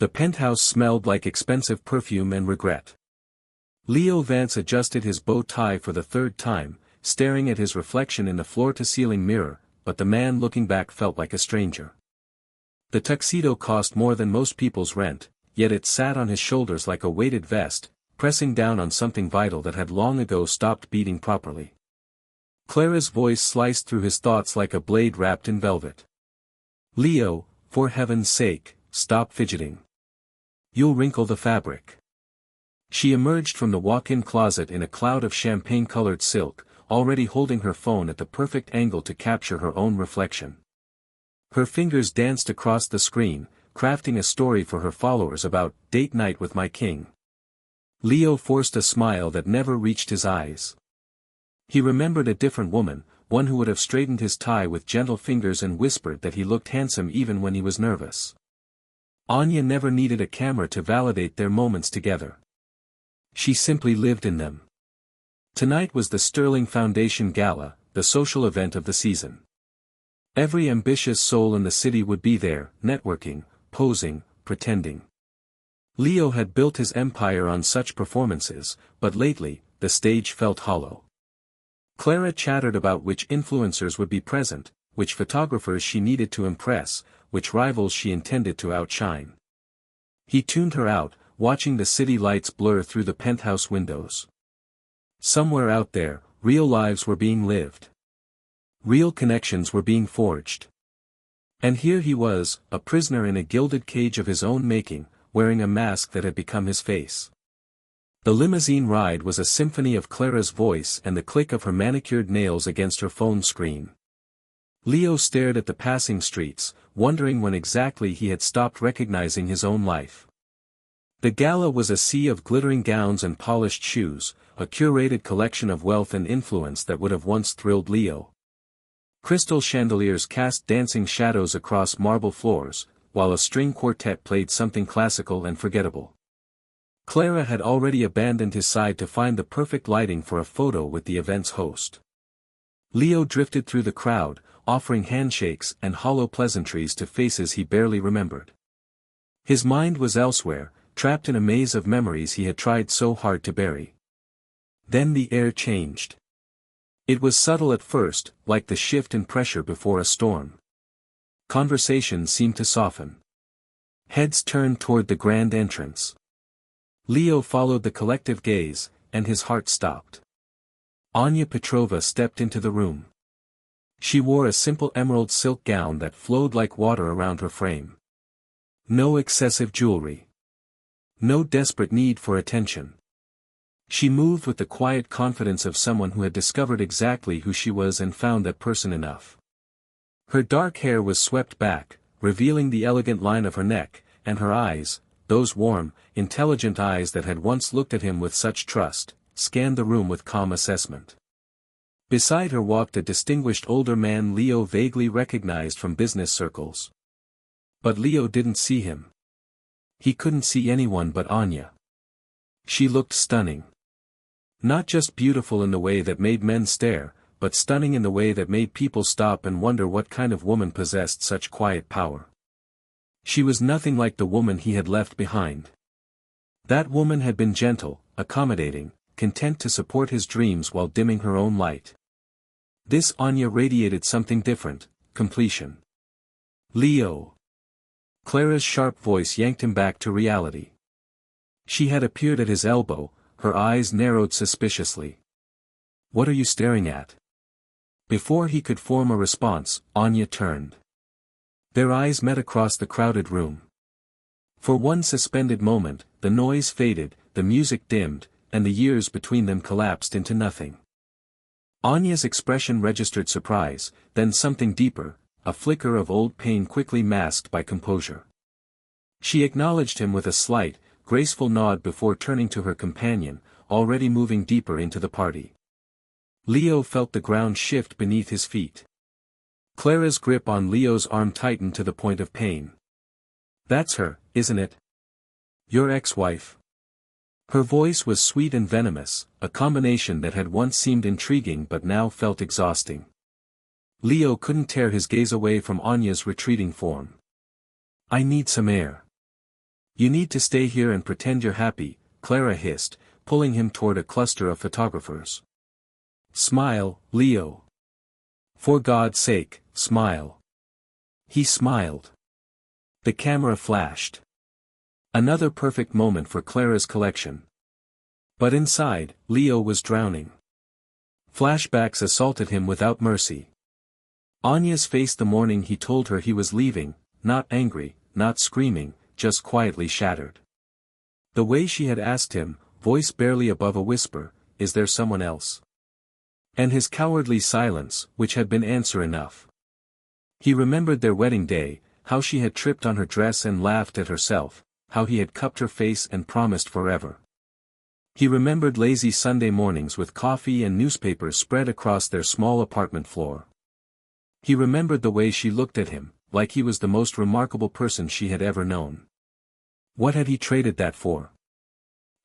The penthouse smelled like expensive perfume and regret. Leo Vance adjusted his bow tie for the third time, staring at his reflection in the floor-to-ceiling mirror, but the man looking back felt like a stranger. The tuxedo cost more than most people's rent, yet it sat on his shoulders like a weighted vest, pressing down on something vital that had long ago stopped beating properly. Clara's voice sliced through his thoughts like a blade wrapped in velvet. "Leo, for heaven's sake, stop fidgeting. You'll wrinkle the fabric." She emerged from the walk-in closet in a cloud of champagne-colored silk, already holding her phone at the perfect angle to capture her own reflection. Her fingers danced across the screen, crafting a story for her followers about "Date Night with My King." Leo forced a smile that never reached his eyes. He remembered a different woman, one who would have straightened his tie with gentle fingers and whispered that he looked handsome even when he was nervous. Anya never needed a camera to validate their moments together. She simply lived in them. Tonight was the Sterling Foundation Gala, the social event of the season. Every ambitious soul in the city would be there, networking, posing, pretending. Leo had built his empire on such performances, but lately, the stage felt hollow. Clara chattered about which influencers would be present, which photographers she needed to impress, which rivals she intended to outshine. He tuned her out, watching the city lights blur through the penthouse windows. Somewhere out there, real lives were being lived. Real connections were being forged. And here he was, a prisoner in a gilded cage of his own making, wearing a mask that had become his face. The limousine ride was a symphony of Clara's voice and the click of her manicured nails against her phone screen. Leo stared at the passing streets, wondering when exactly he had stopped recognizing his own life. The gala was a sea of glittering gowns and polished shoes, a curated collection of wealth and influence that would have once thrilled Leo. Crystal chandeliers cast dancing shadows across marble floors, while a string quartet played something classical and forgettable. Clara had already abandoned his side to find the perfect lighting for a photo with the event's host. Leo drifted through the crowd, offering handshakes and hollow pleasantries to faces he barely remembered. His mind was elsewhere, trapped in a maze of memories he had tried so hard to bury. Then the air changed. It was subtle at first, like the shift in pressure before a storm. Conversation seemed to soften. Heads turned toward the grand entrance. Leo followed the collective gaze, and his heart stopped. Anya Petrova stepped into the room. She wore a simple emerald silk gown that flowed like water around her frame. No excessive jewelry. No desperate need for attention. She moved with the quiet confidence of someone who had discovered exactly who she was and found that person enough. Her dark hair was swept back, revealing the elegant line of her neck, and her eyes, those warm, intelligent eyes that had once looked at him with such trust, scanned the room with calm assessment. Beside her walked a distinguished older man Leo vaguely recognized from business circles. But Leo didn't see him. He couldn't see anyone but Anya. She looked stunning. Not just beautiful in the way that made men stare, but stunning in the way that made people stop and wonder what kind of woman possessed such quiet power. She was nothing like the woman he had left behind. That woman had been gentle, accommodating, content to support his dreams while dimming her own light. This Anya radiated something different, completion. "Leo." Clara's sharp voice yanked him back to reality. She had appeared at his elbow, her eyes narrowed suspiciously. "What are you staring at?" Before he could form a response, Anya turned. Their eyes met across the crowded room. For one suspended moment, the noise faded, the music dimmed, and the years between them collapsed into nothing. Anya's expression registered surprise, then something deeper, a flicker of old pain quickly masked by composure. She acknowledged him with a slight, graceful nod before turning to her companion, already moving deeper into the party. Leo felt the ground shift beneath his feet. Clara's grip on Leo's arm tightened to the point of pain. "That's her, isn't it? Your ex-wife?" Her voice was sweet and venomous, a combination that had once seemed intriguing but now felt exhausting. Leo couldn't tear his gaze away from Anya's retreating form. "I need some air." You need to stay here and pretend you're happy, Clara hissed, pulling him toward a cluster of photographers. Smile, Leo. For God's sake, smile. He smiled. The camera flashed. Another perfect moment for Clara's collection. But inside, Leo was drowning. Flashbacks assaulted him without mercy. Anya's face the morning he told her he was leaving, not angry, not screaming, just quietly shattered. The way she had asked him, voice barely above a whisper, "Is there someone else?" And his cowardly silence, which had been answer enough. He remembered their wedding day, how she had tripped on her dress and laughed at herself, how he had cupped her face and promised forever. He remembered lazy Sunday mornings with coffee and newspapers spread across their small apartment floor. He remembered the way she looked at him, like he was the most remarkable person she had ever known. What had he traded that for?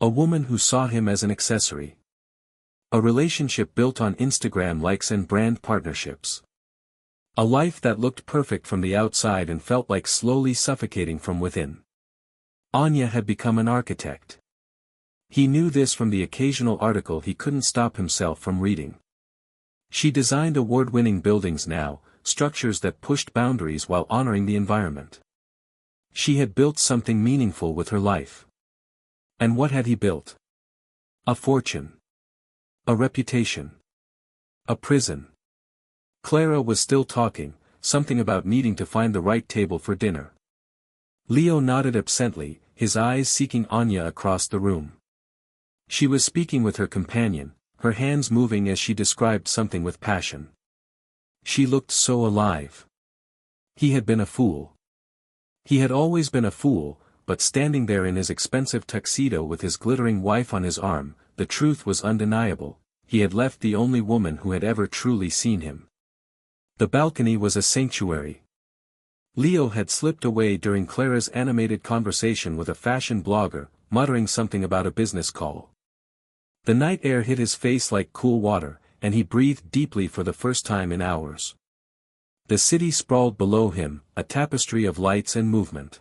A woman who saw him as an accessory. A relationship built on Instagram likes and brand partnerships. A life that looked perfect from the outside and felt like slowly suffocating from within. Anya had become an architect. He knew this from the occasional article he couldn't stop himself from reading. She designed award-winning buildings now, structures that pushed boundaries while honoring the environment. She had built something meaningful with her life. And what had he built? A fortune. A reputation. A prison. Clara was still talking, something about needing to find the right table for dinner. Leo nodded absently, his eyes seeking Anya across the room. She was speaking with her companion, her hands moving as she described something with passion. She looked so alive. He had been a fool. He had always been a fool, but standing there in his expensive tuxedo with his glittering wife on his arm, the truth was undeniable, he had left the only woman who had ever truly seen him. The balcony was a sanctuary. Leo had slipped away during Clara's animated conversation with a fashion blogger, muttering something about a business call. The night air hit his face like cool water, and he breathed deeply for the first time in hours. The city sprawled below him, a tapestry of lights and movement.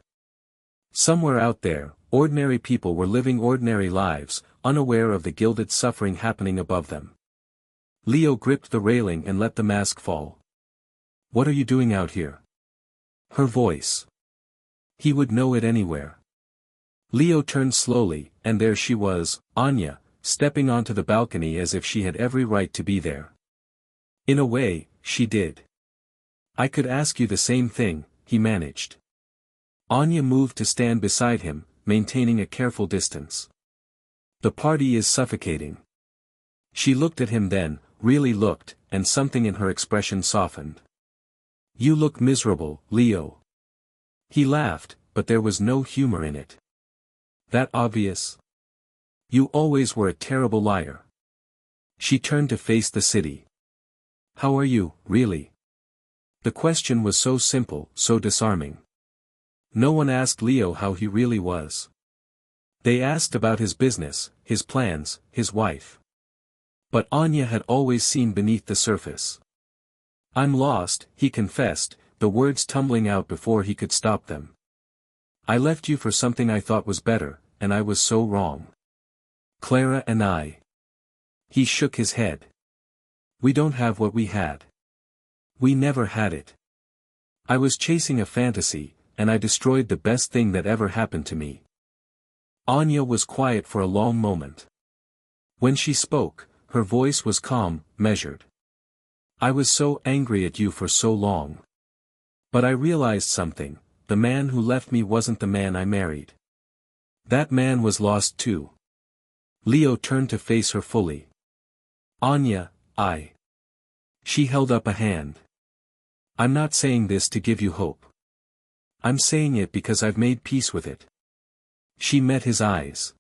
Somewhere out there, ordinary people were living ordinary lives, unaware of the gilded suffering happening above them. Leo gripped the railing and let the mask fall. "What are you doing out here?" Her voice. He would know it anywhere. Leo turned slowly, and there she was, Anya, stepping onto the balcony as if she had every right to be there. In a way, she did. "I could ask you the same thing," he managed. Anya moved to stand beside him, maintaining a careful distance. "The party is suffocating." She looked at him then, really looked, and something in her expression softened. "You look miserable, Leo." He laughed, but there was no humor in it. "That obvious? You always were a terrible liar." She turned to face the city. "How are you, really?" The question was so simple, so disarming. No one asked Leo how he really was. They asked about his business, his plans, his wife. But Anya had always seen beneath the surface. "I'm lost," he confessed, the words tumbling out before he could stop them. "I left you for something I thought was better, and I was so wrong. Clara and I." He shook his head. "We don't have what we had. We never had it. I was chasing a fantasy, and I destroyed the best thing that ever happened to me." Anya was quiet for a long moment. When she spoke, her voice was calm, measured. "I was so angry at you for so long. But I realized something, the man who left me wasn't the man I married. That man was lost too." Leo turned to face her fully. "Anya, I..." She held up a hand. "I'm not saying this to give you hope. I'm saying it because I've made peace with it." She met his eyes.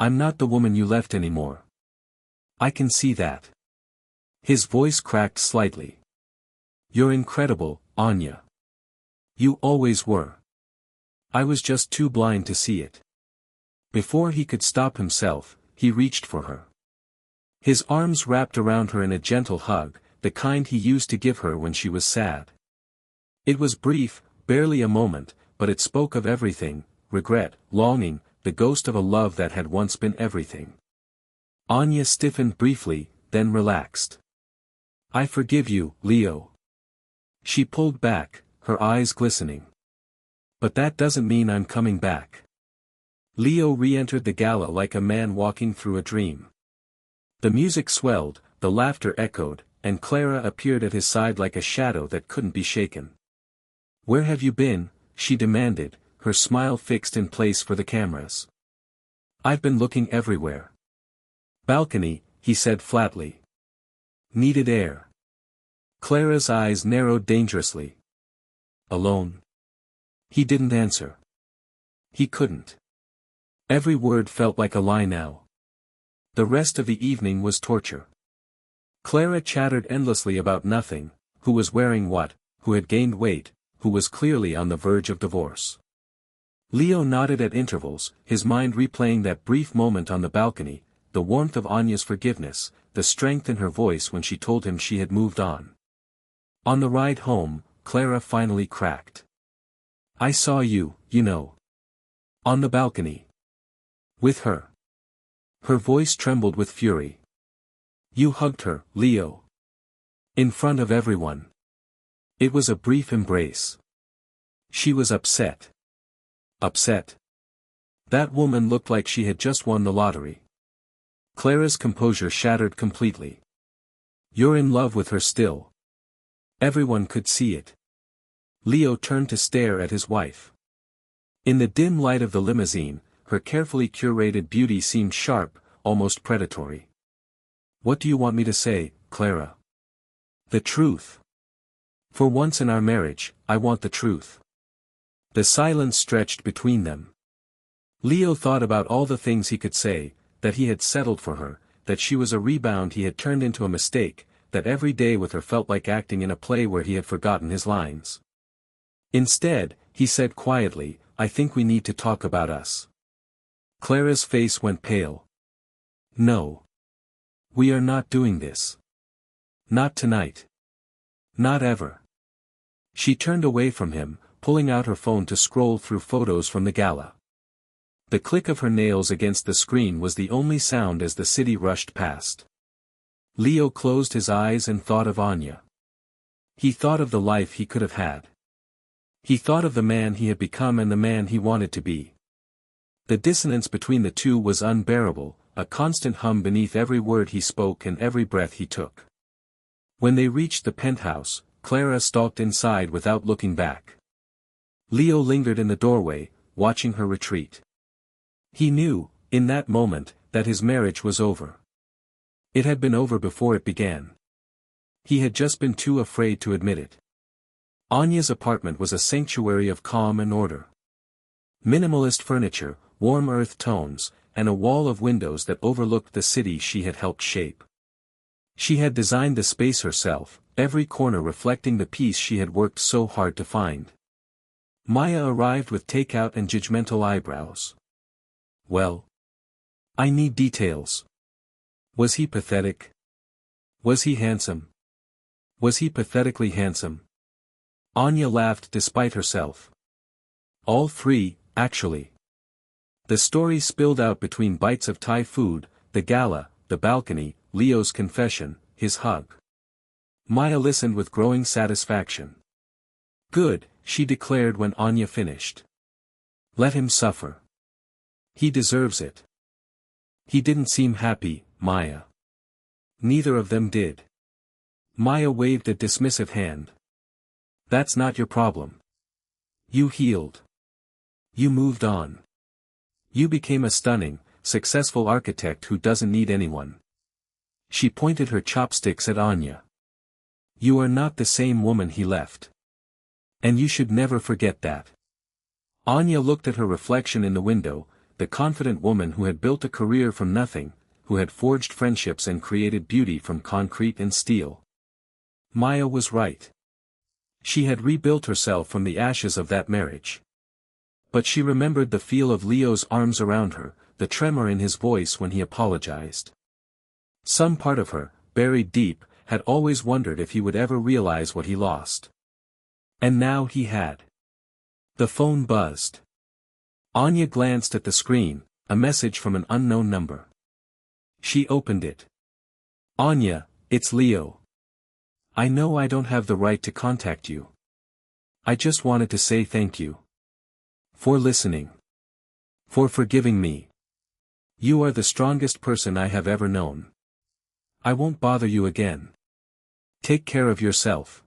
"I'm not the woman you left anymore. I can see that." His voice cracked slightly. "You're incredible, Anya. You always were. I was just too blind to see it." Before he could stop himself, he reached for her. His arms wrapped around her in a gentle hug, the kind he used to give her when she was sad. It was brief, barely a moment, but it spoke of everything, regret, longing, the ghost of a love that had once been everything. Anya stiffened briefly, then relaxed. "I forgive you, Leo." She pulled back, her eyes glistening. "But that doesn't mean I'm coming back." Leo re-entered the gala like a man walking through a dream. The music swelled, the laughter echoed, and Clara appeared at his side like a shadow that couldn't be shaken. "Where have you been?" she demanded, her smile fixed in place for the cameras. "I've been looking everywhere." "Balcony," he said flatly. "Needed air." Clara's eyes narrowed dangerously. "Alone?" He didn't answer. He couldn't. Every word felt like a lie now. The rest of the evening was torture. Clara chattered endlessly about nothing: who was wearing what, who had gained weight, who was clearly on the verge of divorce. Leo nodded at intervals, his mind replaying that brief moment on the balcony, the warmth of Anya's forgiveness, the strength in her voice when she told him she had moved on. On the ride home, Clara finally cracked. "I saw you, you know. On the balcony. With her." Her voice trembled with fury. "You hugged her, Leo. In front of everyone." It was a brief embrace. She was upset. Upset. That woman looked like she had just won the lottery. Clara's composure shattered completely. "You're in love with her still." Everyone could see it. Leo turned to stare at his wife. In the dim light of the limousine, her carefully curated beauty seemed sharp, almost predatory. "What do you want me to say, Clara?" "The truth. For once in our marriage, I want the truth." The silence stretched between them. Leo thought about all the things he could say, that he had settled for her, that she was a rebound he had turned into a mistake, that every day with her felt like acting in a play where he had forgotten his lines. Instead, he said quietly, "I think we need to talk about us." Clara's face went pale. "No. We are not doing this. Not tonight. Not ever." She turned away from him, pulling out her phone to scroll through photos from the gala. The click of her nails against the screen was the only sound as the city rushed past. Leo closed his eyes and thought of Anya. He thought of the life he could have had. He thought of the man he had become and the man he wanted to be. The dissonance between the two was unbearable, a constant hum beneath every word he spoke and every breath he took. When they reached the penthouse, Clara stalked inside without looking back. Leo lingered in the doorway, watching her retreat. He knew, in that moment, that his marriage was over. It had been over before it began. He had just been too afraid to admit it. Anya's apartment was a sanctuary of calm and order. Minimalist furniture, warm earth tones, and a wall of windows that overlooked the city she had helped shape. She had designed the space herself, every corner reflecting the peace she had worked so hard to find. Maya arrived with takeout and judgmental eyebrows. "Well? I need details. Was he pathetic? Was he handsome? Was he pathetically handsome?" Anya laughed despite herself. "All three, actually." The story spilled out between bites of Thai food, the gala, the balcony, Leo's confession, his hug. Maya listened with growing satisfaction. "Good," she declared when Anya finished. "Let him suffer. He deserves it." "He didn't seem happy, Maya." "Neither of them did." Maya waved a dismissive hand. "That's not your problem. You healed. You moved on. You became a stunning, successful architect who doesn't need anyone." She pointed her chopsticks at Anya. "You are not the same woman he left. And you should never forget that." Anya looked at her reflection in the window, the confident woman who had built a career from nothing, who had forged friendships and created beauty from concrete and steel. Maya was right. She had rebuilt herself from the ashes of that marriage. But she remembered the feel of Leo's arms around her, the tremor in his voice when he apologized. Some part of her, buried deep, had always wondered if he would ever realize what he lost. And now he had. The phone buzzed. Anya glanced at the screen, a message from an unknown number. She opened it. Anya, it's Leo. I know I don't have the right to contact you. I just wanted to say thank you. For listening. For forgiving me. You are the strongest person I have ever known. I won't bother you again. Take care of yourself.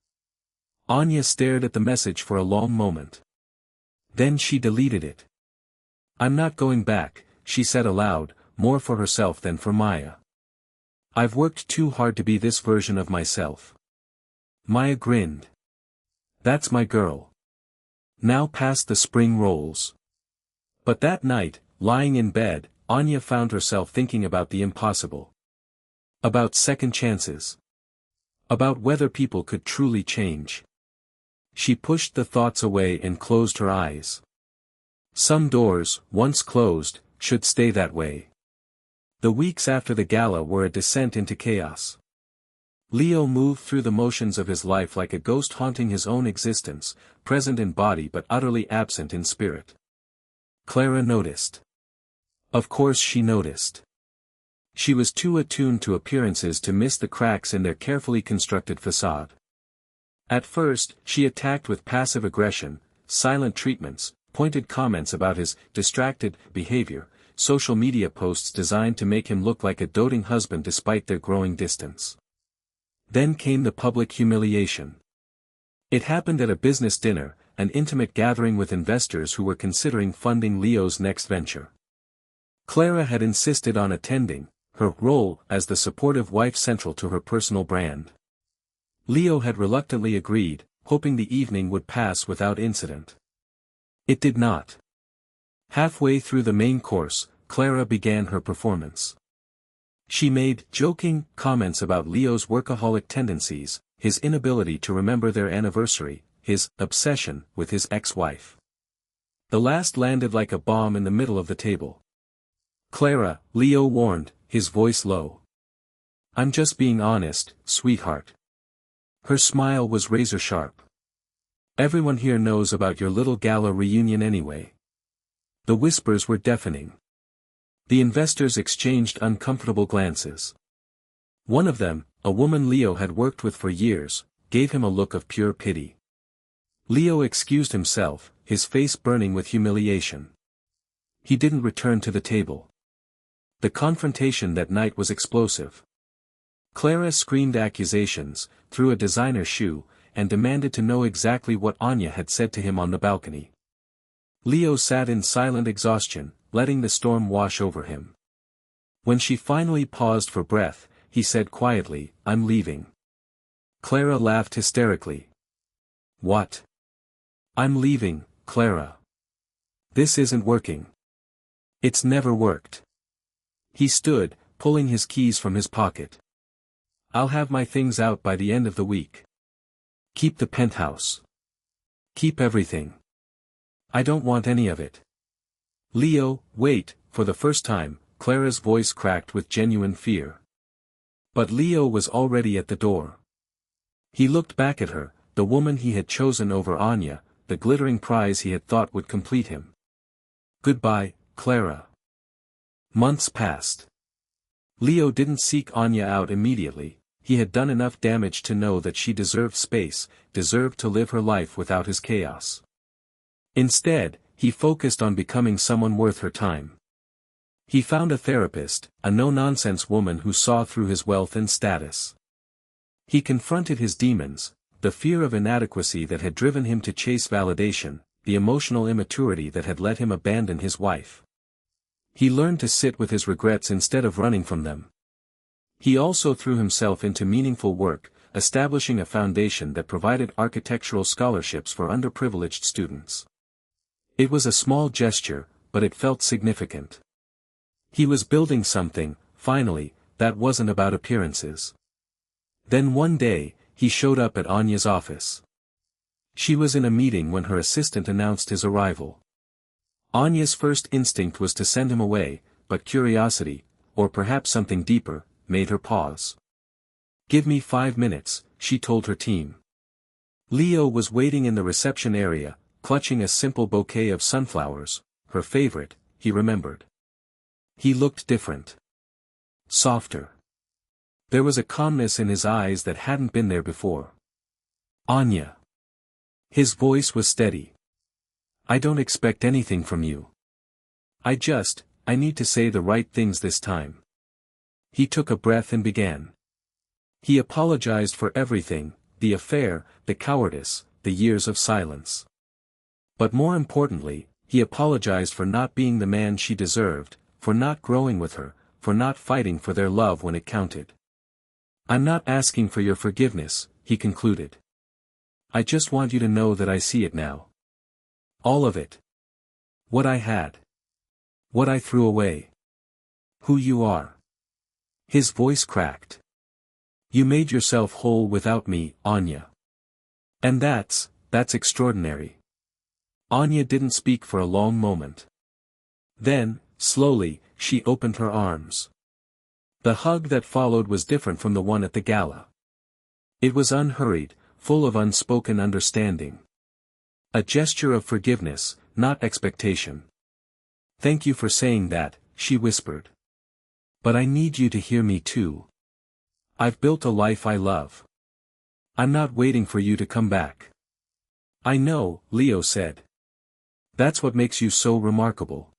Anya stared at the message for a long moment. Then she deleted it. I'm not going back, she said aloud, more for herself than for Maya. I've worked too hard to be this version of myself. Maya grinned. That's my girl. Now pass the spring rolls. But that night, lying in bed, Anya found herself thinking about the impossible. About second chances. About whether people could truly change. She pushed the thoughts away and closed her eyes. Some doors, once closed, should stay that way. The weeks after the gala were a descent into chaos. Leo moved through the motions of his life like a ghost haunting his own existence, present in body but utterly absent in spirit. Clara noticed. Of course she noticed. She was too attuned to appearances to miss the cracks in their carefully constructed facade. At first, she attacked with passive aggression, silent treatments, pointed comments about his distracted behavior, social media posts designed to make him look like a doting husband despite their growing distance. Then came the public humiliation. It happened at a business dinner, an intimate gathering with investors who were considering funding Leo's next venture. Clara had insisted on attending, her role as the supportive wife central to her personal brand. Leo had reluctantly agreed, hoping the evening would pass without incident. It did not. Halfway through the main course, Clara began her performance. She made joking comments about Leo's workaholic tendencies, his inability to remember their anniversary, his obsession with his ex-wife. The last landed like a bomb in the middle of the table. Clara, Leo warned, his voice low. I'm just being honest, sweetheart. Her smile was razor-sharp. Everyone here knows about your little gala reunion anyway. The whispers were deafening. The investors exchanged uncomfortable glances. One of them, a woman Leo had worked with for years, gave him a look of pure pity. Leo excused himself, his face burning with humiliation. He didn't return to the table. The confrontation that night was explosive. Clara screamed accusations, threw a designer shoe, and demanded to know exactly what Anya had said to him on the balcony. Leo sat in silent exhaustion, letting the storm wash over him. When she finally paused for breath, he said quietly, I'm leaving. Clara laughed hysterically. What? I'm leaving, Clara. This isn't working. It's never worked. He stood, pulling his keys from his pocket. I'll have my things out by the end of the week. Keep the penthouse. Keep everything. I don't want any of it. Leo, wait, for the first time, Clara's voice cracked with genuine fear. But Leo was already at the door. He looked back at her, the woman he had chosen over Anya, the glittering prize he had thought would complete him. Goodbye, Clara. Months passed. Leo didn't seek Anya out immediately. He had done enough damage to know that she deserved space, deserved to live her life without his chaos. Instead, he focused on becoming someone worth her time. He found a therapist, a no-nonsense woman who saw through his wealth and status. He confronted his demons, the fear of inadequacy that had driven him to chase validation, the emotional immaturity that had let him abandon his wife. He learned to sit with his regrets instead of running from them. He also threw himself into meaningful work, establishing a foundation that provided architectural scholarships for underprivileged students. It was a small gesture, but it felt significant. He was building something, finally, that wasn't about appearances. Then one day, he showed up at Anya's office. She was in a meeting when her assistant announced his arrival. Anya's first instinct was to send him away, but curiosity, or perhaps something deeper, made her pause. Give me 5 minutes, she told her team. Leo was waiting in the reception area, clutching a simple bouquet of sunflowers, her favorite, he remembered. He looked different. Softer. There was a calmness in his eyes that hadn't been there before. Anya. His voice was steady. I don't expect anything from you. I need to say the right things this time. He took a breath and began. He apologized for everything, the affair, the cowardice, the years of silence. But more importantly, he apologized for not being the man she deserved, for not growing with her, for not fighting for their love when it counted. I'm not asking for your forgiveness, he concluded. I just want you to know that I see it now. All of it. What I had. What I threw away. Who you are. His voice cracked. You made yourself whole without me, Anya. And that's extraordinary. Anya didn't speak for a long moment. Then, slowly, she opened her arms. The hug that followed was different from the one at the gala. It was unhurried, full of unspoken understanding. A gesture of forgiveness, not expectation. Thank you for saying that, she whispered. But I need you to hear me too. I've built a life I love. I'm not waiting for you to come back. I know, Leo said. That's what makes you so remarkable.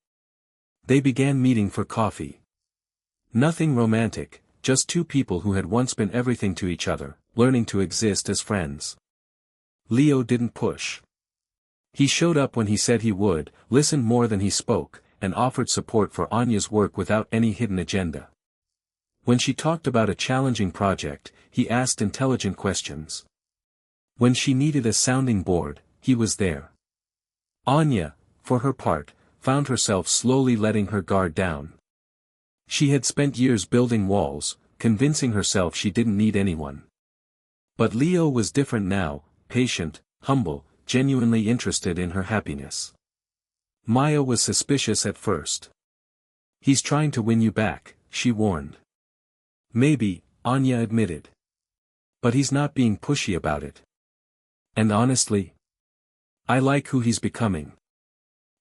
They began meeting for coffee. Nothing romantic, just two people who had once been everything to each other, learning to exist as friends. Leo didn't push. He showed up when he said he would, listened more than he spoke, and offered support for Anya's work without any hidden agenda. When she talked about a challenging project, he asked intelligent questions. When she needed a sounding board, he was there. Anya, for her part, found herself slowly letting her guard down. She had spent years building walls, convincing herself she didn't need anyone. But Leo was different now, patient, humble, genuinely interested in her happiness. Maya was suspicious at first. He's trying to win you back, she warned. Maybe, Anya admitted. But he's not being pushy about it. And honestly, I like who he's becoming.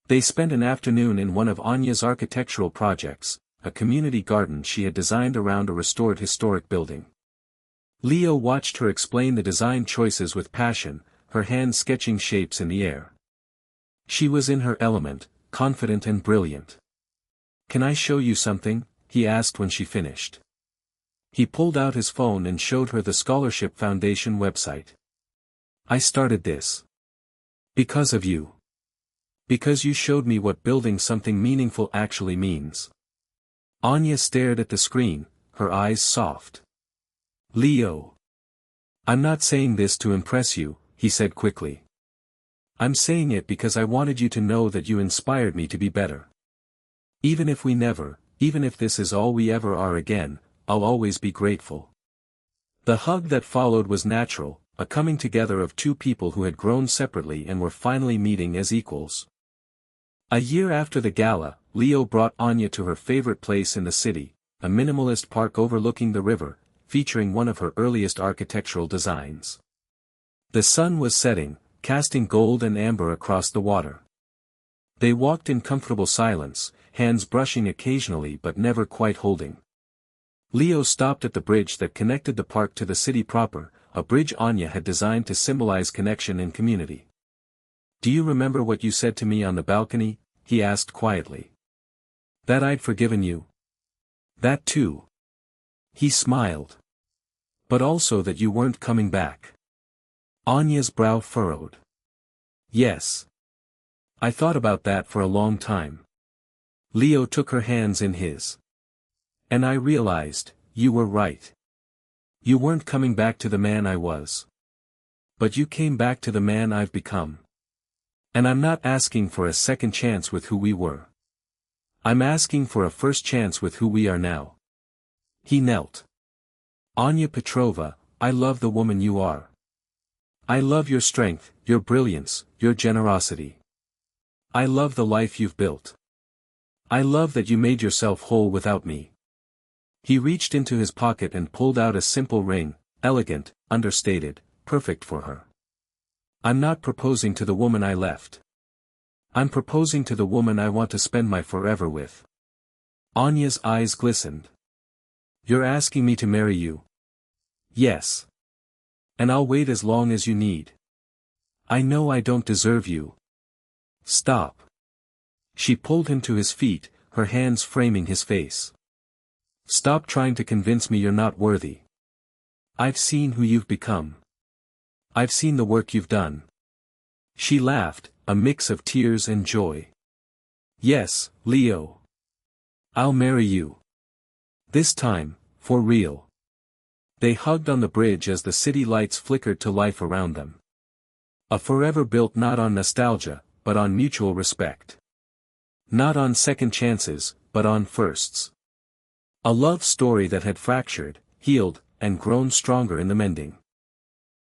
They spent an afternoon in one of Anya's architectural projects, a community garden she had designed around a restored historic building. Leo watched her explain the design choices with passion, her hands sketching shapes in the air. She was in her element, confident and brilliant. Can I show you something? He asked when she finished. He pulled out his phone and showed her the Scholarship Foundation website. I started this. Because of you. Because you showed me what building something meaningful actually means. Anya stared at the screen, her eyes soft. Leo. I'm not saying this to impress you, he said quickly. I'm saying it because I wanted you to know that you inspired me to be better. Even if this is all we ever are again, I'll always be grateful. The hug that followed was natural, a coming together of two people who had grown separately and were finally meeting as equals. A year after the gala, Leo brought Anya to her favorite place in the city, a minimalist park overlooking the river, featuring one of her earliest architectural designs. The sun was setting, casting gold and amber across the water. They walked in comfortable silence, hands brushing occasionally but never quite holding. Leo stopped at the bridge that connected the park to the city proper, a bridge Anya had designed to symbolize connection and community. Do you remember what you said to me on the balcony? He asked quietly. That I'd forgiven you? That too. He smiled. But also that you weren't coming back. Anya's brow furrowed. Yes. I thought about that for a long time. Leo took her hands in his. And I realized, you were right. You weren't coming back to the man I was. But you came back to the man I've become. And I'm not asking for a second chance with who we were. I'm asking for a first chance with who we are now. He knelt. Anya Petrova, I love the woman you are. I love your strength, your brilliance, your generosity. I love the life you've built. I love that you made yourself whole without me. He reached into his pocket and pulled out a simple ring, elegant, understated, perfect for her. I'm not proposing to the woman I left. I'm proposing to the woman I want to spend my forever with. Anya's eyes glistened. You're asking me to marry you? Yes. And I'll wait as long as you need. I know I don't deserve you. Stop. She pulled him to his feet, her hands framing his face. Stop trying to convince me you're not worthy. I've seen who you've become. I've seen the work you've done. She laughed, a mix of tears and joy. Yes, Leo. I'll marry you. This time, for real. They hugged on the bridge as the city lights flickered to life around them. A forever built not on nostalgia, but on mutual respect. Not on second chances, but on firsts. A love story that had fractured, healed, and grown stronger in the mending.